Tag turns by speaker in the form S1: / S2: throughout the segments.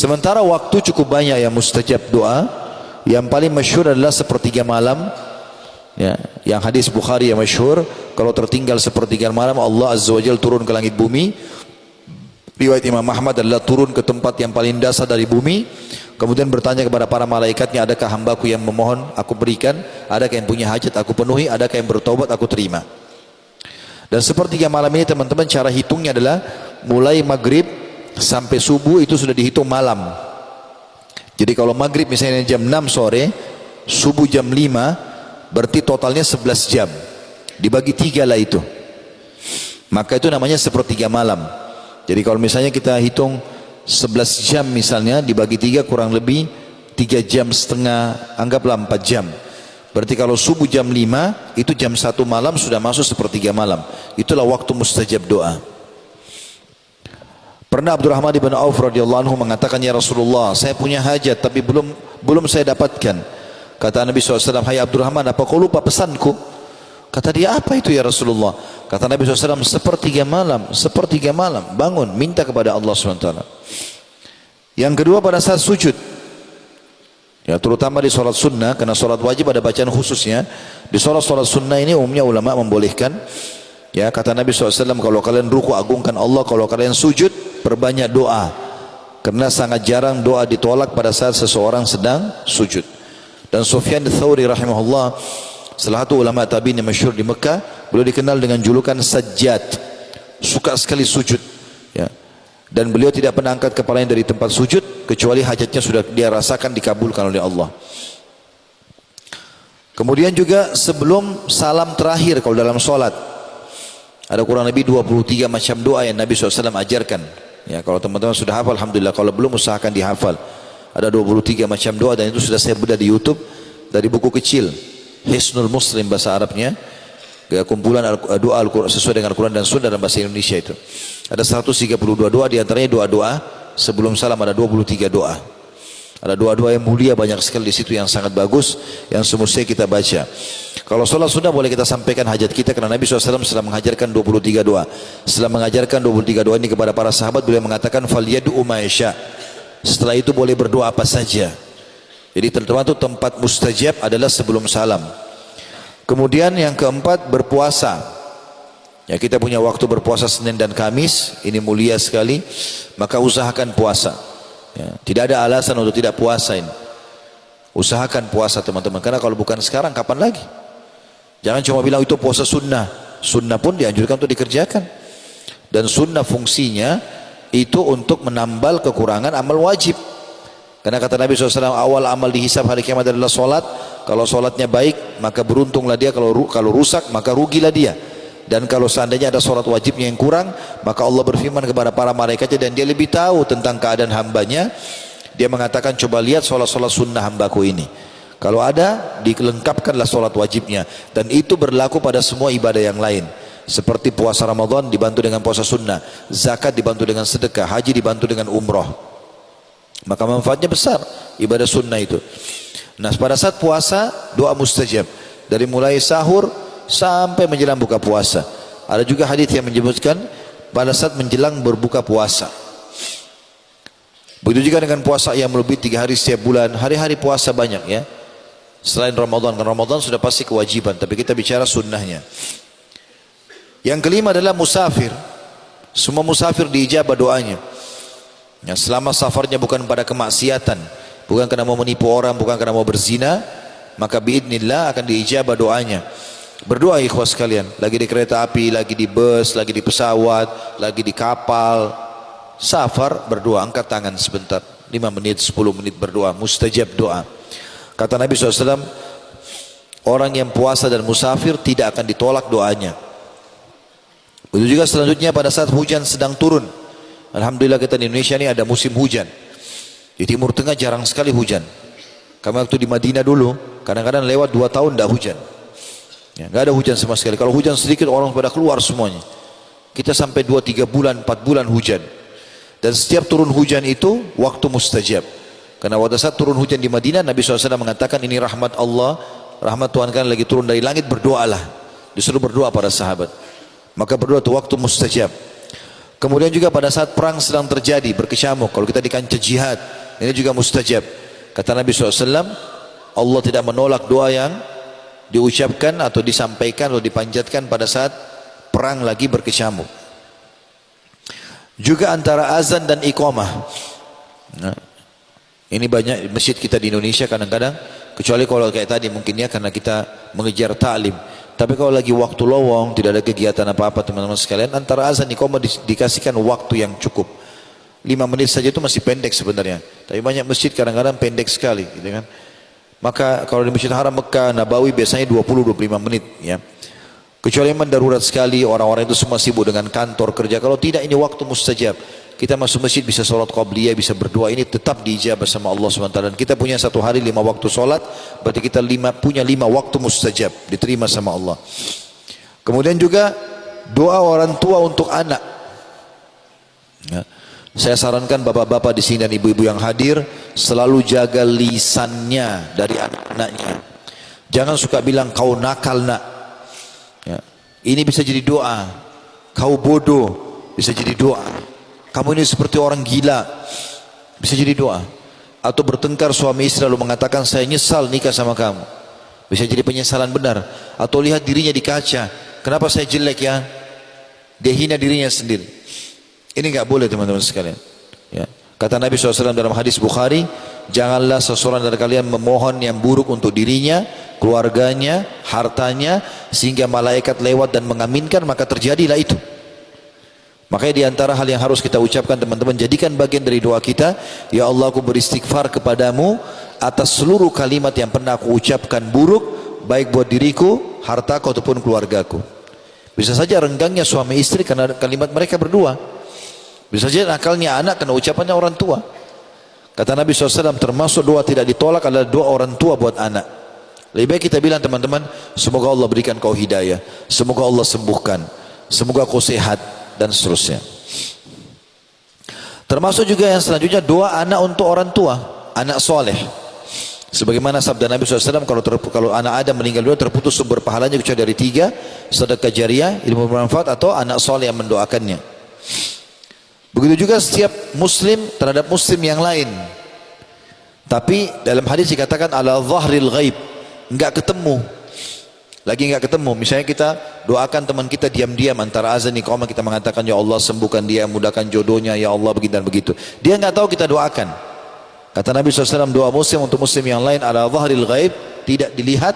S1: Sementara waktu cukup banyak yang mustajab doa. Yang paling masyhur adalah sepertiga malam, ya, yang hadis Bukhari yang masyhur, kalau tertinggal sepertiga malam Allah Azza wa Jalla turun ke langit bumi. Riwayat Imam Ahmad adalah turun ke tempat yang paling dasar dari bumi, kemudian bertanya kepada para malaikatnya, adakah hambaku yang memohon aku berikan, adakah yang punya hajat aku penuhi, adakah yang bertaubat aku terima. Dan sepertiga malam ini teman-teman, cara hitungnya adalah mulai maghrib sampai subuh itu sudah dihitung malam. Jadi kalau maghrib misalnya jam 6 sore, subuh jam 5, berarti totalnya 11 jam. Dibagi 3 lah itu. Maka itu namanya sepertiga malam. Jadi kalau misalnya kita hitung 11 jam misalnya, dibagi 3 kurang lebih 3 jam setengah, anggaplah 4 jam. Berarti kalau subuh jam 5, itu jam 1 malam sudah masuk sepertiga malam. Itulah waktu mustajab doa. Pernah Abdurrahman bin Auf radhiyallahu anhu mengatakan, ya Rasulullah, saya punya hajat tapi belum saya dapatkan. Kata Nabi SAW, hai Abdurrahman, apa kau lupa pesanku? Kata dia, apa itu ya Rasulullah? Kata Nabi SAW, sepertiga malam, bangun, minta kepada Allah SWT. Yang kedua pada saat sujud, ya, terutama di sholat sunnah, karena sholat wajib ada bacaan khususnya. Di sholat sunnah ini umumnya ulama membolehkan. Ya, kata Nabi SAW, kalau kalian ruku agungkan Allah, kalau kalian sujud perbanyak doa, karena sangat jarang doa ditolak pada saat seseorang sedang sujud. Dan Sufyan Ats-Tsauri rahimahullah, salah satu ulama tabi'in yang masyhur di Mekah, beliau dikenal dengan julukan Sajjad, suka sekali sujud, ya. Dan beliau tidak pernah angkat kepalanya dari tempat sujud kecuali hajatnya sudah dia rasakan dikabulkan oleh Allah. Kemudian juga sebelum salam terakhir kalau dalam sholat, ada kurang lebih 23 macam doa yang Nabi SAW ajarkan. Ya, kalau teman-teman sudah hafal, alhamdulillah. Kalau belum, usahakan dihafal. Ada 23 macam doa dan itu sudah saya bedah di YouTube dari buku kecil Hisnul Muslim bahasa Arabnya, kumpulan doa sesuai dengan Al-Quran dan Sunnah dalam bahasa Indonesia itu. Ada 132 doa, diantaranya doa-doa sebelum salam, ada 23 doa. Ada doa-doa yang mulia banyak sekali di situ yang sangat bagus, yang semestinya kita baca. Kalau sholat sunnah boleh kita sampaikan hajat kita, karena Nabi SAW setelah mengajarkan 23 doa. Setelah mengajarkan 23 doa ini kepada para sahabat, beliau mengatakan falyad'u ma yasha. Setelah itu boleh berdoa apa saja. Jadi termasuk tempat mustajab adalah sebelum salam. Kemudian yang keempat, berpuasa. Ya, kita punya waktu berpuasa Senin dan Kamis, ini mulia sekali, maka usahakan puasa. Ya, tidak ada alasan untuk tidak puasa ini. Usahakan puasa teman-teman, karena kalau bukan sekarang kapan lagi? Jangan cuma bilang itu puasa sunnah. Sunnah pun dianjurkan untuk dikerjakan. Dan sunnah fungsinya itu untuk menambal kekurangan amal wajib. Karena kata Nabi SAW, awal amal dihisab hari kiamat adalah solat. Kalau solatnya baik, maka beruntunglah dia. Kalau rusak, maka rugilah dia. Dan kalau seandainya ada solat wajibnya yang kurang, maka Allah berfirman kepada para malaikatnya, dan dia lebih tahu tentang keadaan hambanya. Dia mengatakan, coba lihat solat-solat sunnah hambaku ini. Kalau ada, dilengkapkanlah solat wajibnya. Dan itu berlaku pada semua ibadah yang lain. Seperti puasa Ramadan dibantu dengan puasa sunnah, zakat dibantu dengan sedekah, haji dibantu dengan umroh. Maka manfaatnya besar ibadah sunnah itu. Nah, pada saat puasa doa mustajab dari mulai sahur sampai menjelang buka puasa. Ada juga hadis yang menyebutkan pada saat menjelang berbuka puasa. Begitu juga dengan puasa yang lebih 3 hari setiap bulan. Hari-hari puasa banyak ya. Selain Ramadan, karena Ramadan sudah pasti kewajiban, tapi kita bicara sunnahnya. Yang kelima adalah musafir. Semua musafir diijabah doanya. Ya, selama safarnya bukan pada kemaksiatan, bukan karena mau menipu orang, bukan karena mau berzina, maka biidznillah akan diijabah doanya. Berdoa ikhwas sekalian, lagi di kereta api, lagi di bus, lagi di pesawat, lagi di kapal, safar, berdoa, angkat tangan sebentar, 5 menit, 10 menit berdoa, mustajab doa. Kata Nabi SAW, orang yang puasa dan musafir tidak akan ditolak doanya. Begitu juga selanjutnya pada saat hujan sedang turun. Alhamdulillah kita di Indonesia ini ada musim hujan. Di Timur Tengah jarang sekali hujan. Kami waktu di Madinah dulu, kadang-kadang lewat 2 tahun tidak hujan. Ya, nggak ada hujan sama sekali. Kalau hujan sedikit orang pada keluar semuanya. Kita sampai 2-3 bulan, 4 bulan hujan. Dan setiap turun hujan itu waktu mustajab. Karena pada saat turun hujan di Madinah, Nabi SAW mengatakan ini rahmat Allah, rahmat Tuhan kan lagi turun dari langit, berdoalah. Disuruh berdoa para sahabat. Maka berdoa itu waktu mustajab. Kemudian juga pada saat perang sedang terjadi, berkecamuk, kalau kita di kancah jihad, ini juga mustajab. Kata Nabi SAW, Allah tidak menolak doa yang diucapkan atau disampaikan atau dipanjatkan pada saat perang lagi berkecamuk. Juga antara azan dan iqamah. Nah, ini banyak masjid kita di Indonesia kadang-kadang, kecuali kalau kayak tadi mungkin ya karena kita mengejar ta'lim. Tapi kalau lagi waktu lowong, tidak ada kegiatan apa-apa teman-teman sekalian, antara azan iqamah dikasihkan waktu yang cukup. 5 menit saja itu masih pendek sebenarnya. Tapi banyak masjid kadang-kadang pendek sekali, gitu kan. Maka kalau di Masjid Haram Mekah Nabawi biasanya 20-25 menit ya. Kecuali memang darurat sekali, orang-orang itu semua sibuk dengan kantor kerja. Kalau tidak, ini waktu mustajab. Kita masuk masjid bisa sholat qabliyah, bisa berdoa, ini tetap diijabah sama Allah SWT. Dan kita punya satu hari 5 waktu sholat, berarti kita punya 5 waktu mustajab, diterima sama Allah. Kemudian juga doa orang tua untuk anak ya. Saya sarankan bapak-bapak di sini dan ibu-ibu yang hadir selalu jaga lisannya dari anak-anaknya. Jangan suka bilang kau nakal nak ya. Ini bisa jadi doa. Kau bodoh bisa jadi doa. Kamu ini seperti orang gila, bisa jadi doa. Atau bertengkar suami istri lalu mengatakan saya nyesal nikah sama kamu, bisa jadi penyesalan benar. Atau lihat dirinya di kaca, kenapa saya jelek ya, dia hina dirinya sendiri. Ini nggak boleh teman-teman sekalian ya. Kata Nabi SAW dalam hadis Bukhari, janganlah seseorang dari kalian memohon yang buruk untuk dirinya, keluarganya, hartanya, sehingga malaikat lewat dan mengaminkan, maka terjadilah itu. Makanya di antara hal yang harus kita ucapkan teman-teman, jadikan bagian dari doa kita, ya Allah aku beristighfar kepadamu atas seluruh kalimat yang pernah aku ucapkan buruk, baik buat diriku, hartaku ataupun keluargaku. Bisa saja renggangnya suami istri karena kalimat mereka berdua. Bisa saja nakalnya anak karena ucapannya orang tua. Kata Nabi SAW, termasuk doa tidak ditolak adalah doa orang tua buat anak. Lebih baik kita bilang teman-teman, semoga Allah berikan kau hidayah, semoga Allah sembuhkan, semoga kau sehat, dan seterusnya. Termasuk juga yang selanjutnya doa anak untuk orang tua, anak soleh. Sebagaimana sabda Nabi SAW, kalau anak Adam meninggal dunia terputus sumber pahalanya kecuali dari 3, sedekah jariah, ilmu bermanfaat, atau anak soleh yang mendoakannya. Begitu juga setiap muslim terhadap muslim yang lain. Tapi dalam hadis dikatakan ala zahril ghaib, enggak ketemu. Lagi enggak ketemu, misalnya kita doakan teman kita diam-diam antara azan iqamah, kita mengatakan ya Allah sembuhkan dia, mudahkan jodohnya, ya Allah begitu dan begitu. Dia enggak tahu kita doakan. Kata Nabi SAW, doa muslim untuk muslim yang lain ala zahril ghaib, tidak dilihat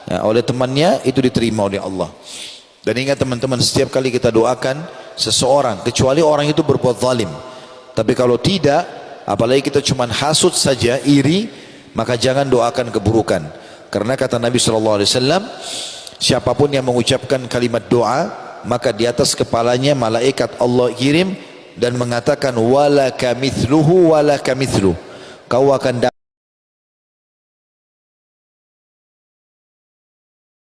S1: ya, oleh temannya, itu diterima oleh Allah. Dan ingat teman-teman, setiap kali kita doakan seseorang, kecuali orang itu berbuat zalim. Tapi kalau tidak, apalagi kita cuma hasut saja, iri, maka jangan doakan keburukan. Karena kata Nabi SAW, siapapun yang mengucapkan kalimat doa, maka di atas kepalanya malaikat Allah kirim dan mengatakan wala kamithluhu wala kamithluh. Kau akan